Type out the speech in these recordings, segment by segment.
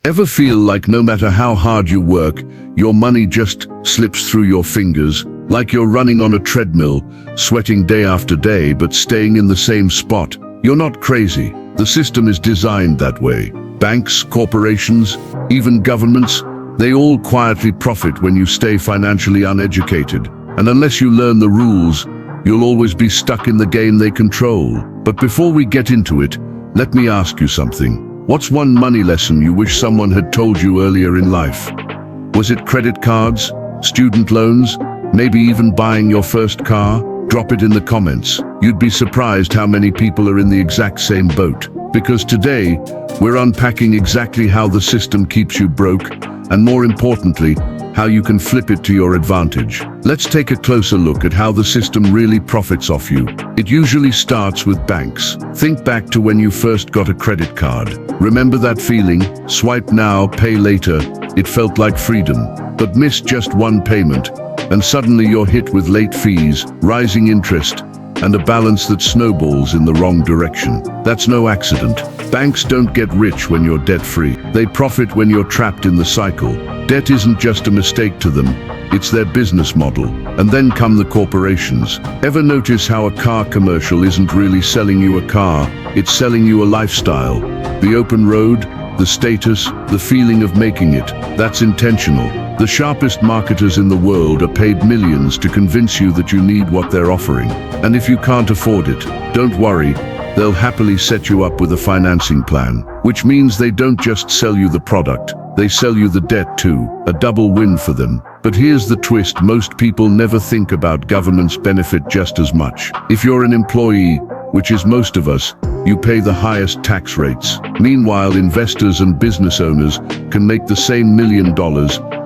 Ever feel like no matter how hard you work, your money just slips through your fingers, like you're running on a treadmill, sweating day after day but staying in the same spot? You're not crazy. The system is designed that way. Banks, corporations, even governments, they all quietly profit when you stay financially uneducated. And unless you learn the rules, you'll always be stuck in the game they control. But before we get into it, let me ask you something. What's one money lesson you wish someone had told you earlier in life? Was it credit cards, student loans, maybe even buying your first car? Drop it in the comments. You'd be surprised how many people are in the exact same boat. Because today, we're unpacking exactly how the system keeps you broke, and more importantly, how you can flip it to your advantage. Let's take a closer look at how the system really profits off you. It usually starts with banks. Think back to when you first got a credit card. Remember that feeling? Swipe now, pay later. It felt like freedom. But miss just one payment, and suddenly you're hit with late fees, rising interest, and a balance that snowballs in the wrong direction. That's no accident. Banks don't get rich when you're debt-free. They profit when you're trapped in the cycle. Debt isn't just a mistake to them, it's their business model. And then come the corporations. Ever notice how a car commercial isn't really selling you a car, it's selling you a lifestyle? The open road, the status, the feeling of making it. That's intentional. The sharpest marketers in the world are paid millions to convince you that you need what they're offering. And if you can't afford it, don't worry, they'll happily set you up with a financing plan. Which means they don't just sell you the product, they sell you the debt too, a double win for them. But here's the twist, most people never think about government's benefit just as much. If you're an employee, which is most of us, you pay the highest tax rates. Meanwhile, investors and business owners can make the same $1 million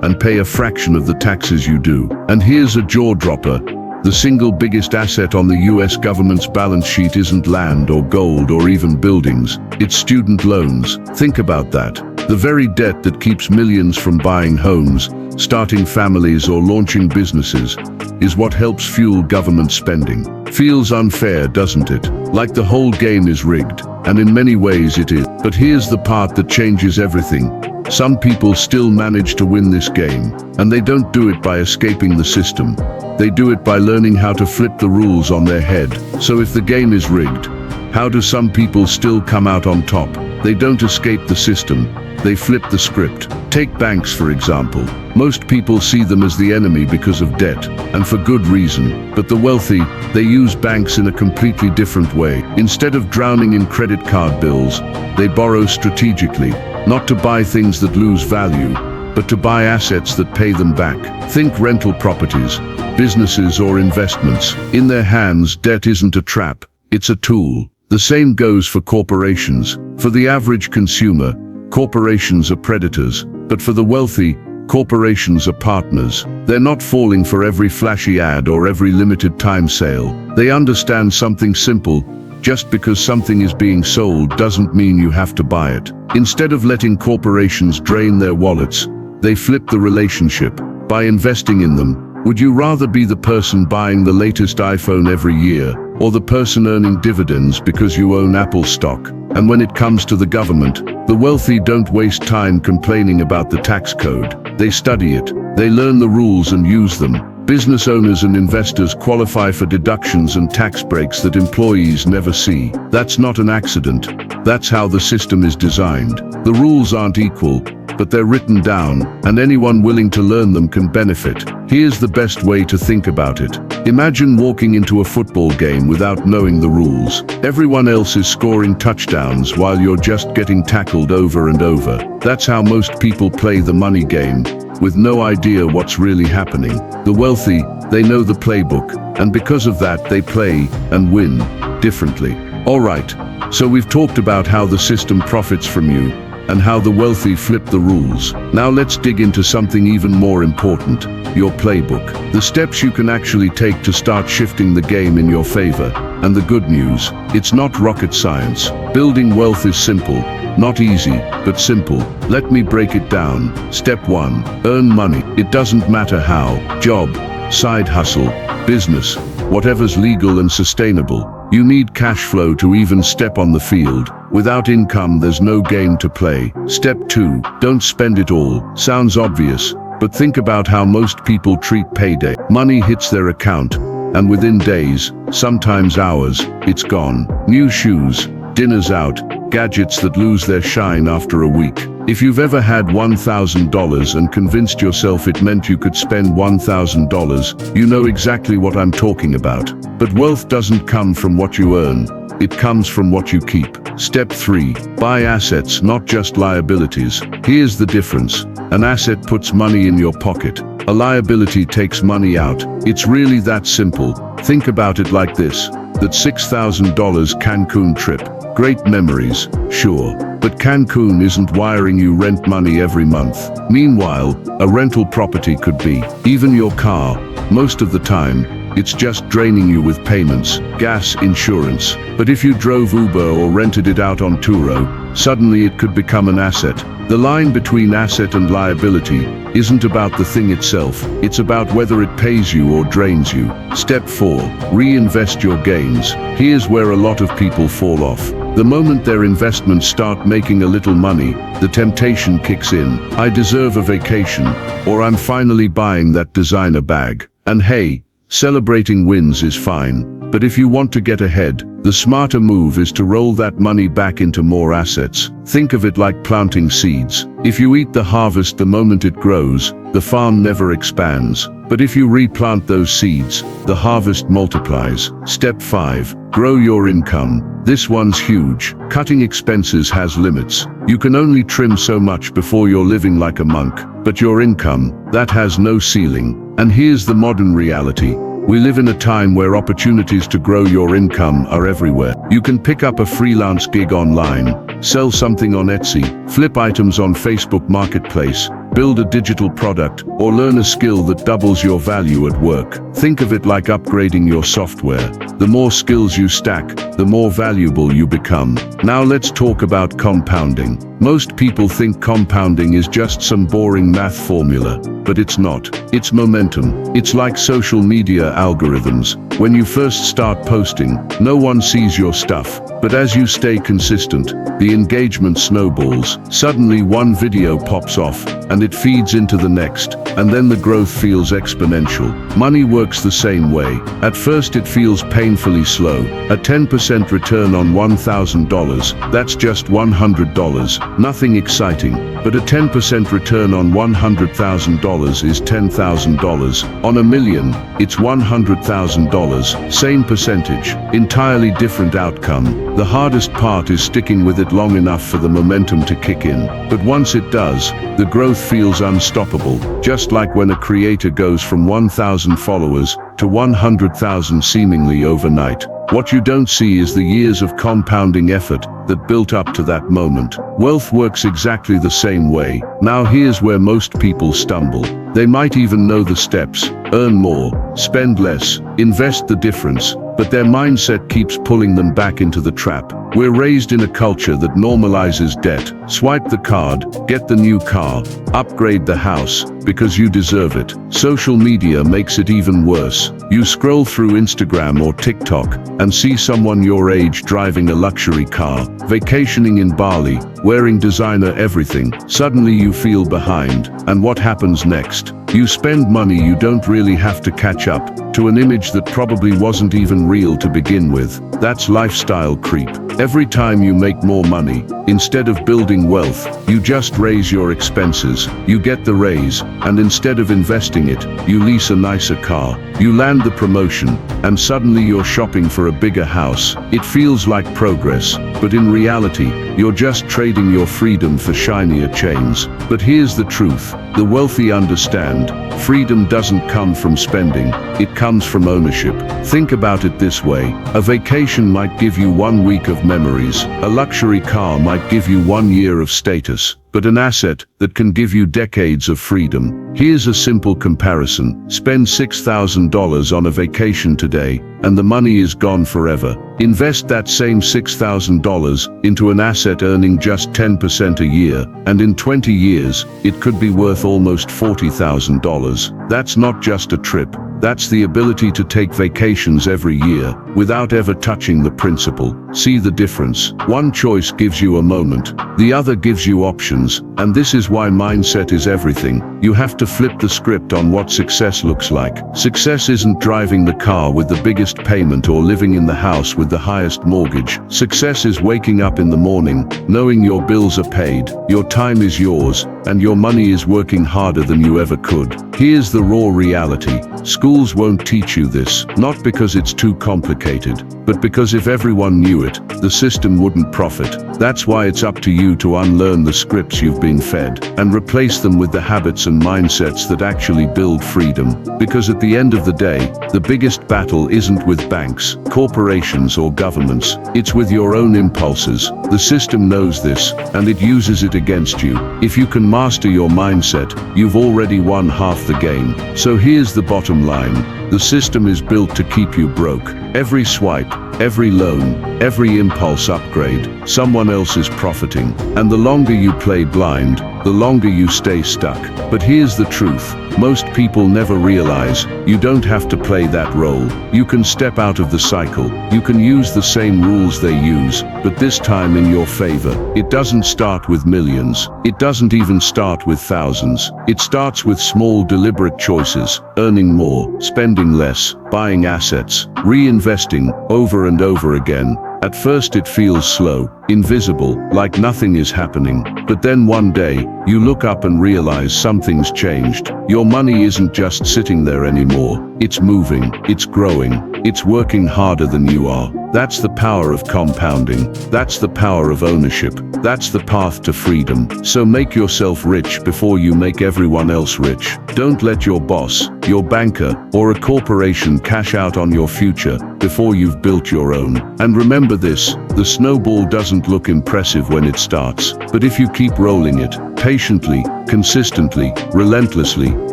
and pay a fraction of the taxes you do. And here's a jaw-dropper. The single biggest asset on the US government's balance sheet isn't land or gold or even buildings, it's student loans. Think about that. The very debt that keeps millions from buying homes, starting families or launching businesses, is what helps fuel government spending. Feels unfair, doesn't it? Like the whole game is rigged, and in many ways it is. But here's the part that changes everything. Some people still manage to win this game, and they don't do it by escaping the system. They do it by learning how to flip the rules on their head. So if the game is rigged, how do some people still come out on top? They don't escape the system, they flip the script. Take banks, for example. Most people see them as the enemy because of debt, and for good reason. But the wealthy, they use banks in a completely different way. Instead of drowning in credit card bills, they borrow strategically, not to buy things that lose value, but to buy assets that pay them back. Think rental properties, businesses or investments. In their hands, debt isn't a trap, it's a tool. The same goes for corporations. For the average consumer, corporations are predators, but for the wealthy, corporations are partners. They're not falling for every flashy ad or every limited time sale. They understand something simple. Just because something is being sold doesn't mean you have to buy it. Instead of letting corporations drain their wallets, they flip the relationship. By investing in them, would you rather be the person buying the latest iPhone every year, or the person earning dividends because you own Apple stock? And when it comes to the government, the wealthy don't waste time complaining about the tax code. They study it, they learn the rules and use them. Business owners and investors qualify for deductions and tax breaks that employees never see. That's not an accident. That's how the system is designed. The rules aren't equal, but they're written down, and anyone willing to learn them can benefit. Here's the best way to think about it. Imagine walking into a football game without knowing the rules. Everyone else is scoring touchdowns while you're just getting tackled over and over. That's how most people play the money game, with no idea what's really happening. The wealthy, they know the playbook, and because of that they play and win differently. Alright, so we've talked about how the system profits from you, and how the wealthy flip the rules. Now let's dig into something even more important, your playbook. The steps you can actually take to start shifting the game in your favor. And the good news, it's not rocket science. Building wealth is simple. Not easy, but simple. Let me break it down. Step 1. Earn money. It doesn't matter how. Job, side hustle, business, whatever's legal and sustainable. You need cash flow to even step on the field. Without income, there's no game to play. Step 2. Don't spend it all. Sounds obvious, but think about how most people treat payday. Money hits their account, and within days, sometimes hours, it's gone. New shoes, dinners out, gadgets that lose their shine after a week. If you've ever had $1,000 and convinced yourself it meant you could spend $1,000, you know exactly what I'm talking about. But wealth doesn't come from what you earn. It comes from what you keep. Step 3. Buy assets, not just liabilities. Here's the difference. An asset puts money in your pocket. A liability takes money out. It's really that simple. Think about it like this. That $6,000 Cancun trip. Great memories, sure. But Cancun isn't wiring you rent money every month. Meanwhile, a rental property could be. Even your car. Most of the time, it's just draining you with payments, gas, insurance. But if you drove Uber or rented it out on Turo, suddenly it could become an asset. The line between asset and liability isn't about the thing itself, it's about whether it pays you or drains you. Step 4. Reinvest your gains. Here's where a lot of people fall off. The moment their investments start making a little money, the temptation kicks in. I deserve a vacation, or I'm finally buying that designer bag. And hey, celebrating wins is fine. But if you want to get ahead, the smarter move is to roll that money back into more assets. Think of it like planting seeds. If you eat the harvest the moment it grows, the farm never expands. But if you replant those seeds, the harvest multiplies. Step 5. Grow your income. This one's huge. Cutting expenses has limits. You can only trim so much before you're living like a monk. But your income, that has no ceiling. And here's the modern reality. We live in a time where opportunities to grow your income are everywhere. You can pick up a freelance gig online, sell something on Etsy, flip items on Facebook Marketplace, build a digital product, or learn a skill that doubles your value at work. Think of it like upgrading your software. The more skills you stack, the more valuable you become. Now let's talk about compounding. Most people think compounding is just some boring math formula, but it's not. It's momentum. It's like social media algorithms. When you first start posting, no one sees your stuff. But as you stay consistent, the engagement snowballs. Suddenly one video pops off, and it feeds into the next, and then the growth feels exponential. Money works the same way. At first it feels painfully slow. A 10% return on $1,000, that's just $100. Nothing exciting. But a 10% return on $100,000 is $10,000. On $1 million, it's $100,000. Same percentage, entirely different outcome. The hardest part is sticking with it long enough for the momentum to kick in. But once it does, the growth feels unstoppable. Just like when a creator goes from 1,000 followers to 100,000 seemingly overnight. What you don't see is the years of compounding effort that built up to that moment. Wealth works exactly the same way. Now here's where most people stumble. They might even know the steps: earn more, spend less, invest the difference, but their mindset keeps pulling them back into the trap. We're raised in a culture that normalizes debt. Swipe the card, get the new car, upgrade the house, because you deserve it. Social media makes it even worse. You scroll through Instagram or TikTok and see someone your age driving a luxury car, vacationing in Bali, wearing designer everything. Suddenly you feel behind. And what happens next? You spend money you don't really have to catch up to an image that probably wasn't even real to begin with. That's lifestyle creep. Every time you make more money, instead of building wealth, you just raise your expenses. You get the raise, and instead of investing it, you lease a nicer car. You land the promotion, and suddenly you're shopping for a bigger house. It feels like progress, but in reality, you're just trading your freedom for shinier chains. But here's the truth. The wealthy understand, freedom doesn't come from spending, it comes from ownership. Think about it this way. A vacation might give you 1 week of memories. A luxury car might give you 1 year of status. But an asset that can give you decades of freedom. Here's a simple comparison. Spend $6,000 on a vacation today, and the money is gone forever. Invest that same $6,000 into an asset earning just 10% a year, and in 20 years, it could be worth almost $40,000. That's not just a trip. That's the ability to take vacations every year, without ever touching the principle. See the difference? One choice gives you a moment, the other gives you options, and this is why mindset is everything. You have to flip the script on what success looks like. Success isn't driving the car with the biggest payment or living in the house with the highest mortgage. Success is waking up in the morning, knowing your bills are paid, your time is yours, and your money is working harder than you ever could. Here's the raw reality. Schools won't teach you this, not because it's too complicated, but because if everyone knew it, the system wouldn't profit. That's why it's up to you to unlearn the scripts you've been fed, and replace them with the habits and mindsets that actually build freedom. Because at the end of the day, the biggest battle isn't with banks, corporations, or governments. It's with your own impulses. The system knows this, and it uses it against you. If you can master your mindset, you've already won half the game. So here's the bottom line. The system is built to keep you broke. Every swipe, every loan, every impulse upgrade, someone else is profiting. And the longer you play blind, the longer you stay stuck. But here's the truth. Most people never realize you don't have to play that role. You can step out of the cycle. You can use the same rules they use, but this time in your favor. It doesn't start with millions. It doesn't even start with thousands. It starts with small, deliberate choices: earning more, spending less, buying assets, reinvesting over and over again. At first it feels slow, invisible, like nothing is happening. But then one day, you look up and realize something's changed. Your money isn't just sitting there anymore. It's moving, it's growing, it's working harder than you are. That's the power of compounding. That's the power of ownership. That's the path to freedom. So make yourself rich before you make everyone else rich. Don't let your boss, your banker, or a corporation cash out on your future before you've built your own. And remember this, the snowball doesn't look impressive when it starts, but if you keep rolling it, patiently, consistently, relentlessly,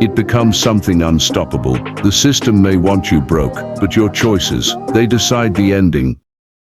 it becomes something unstoppable. The system may want you broke, but your choices, they decide the ending.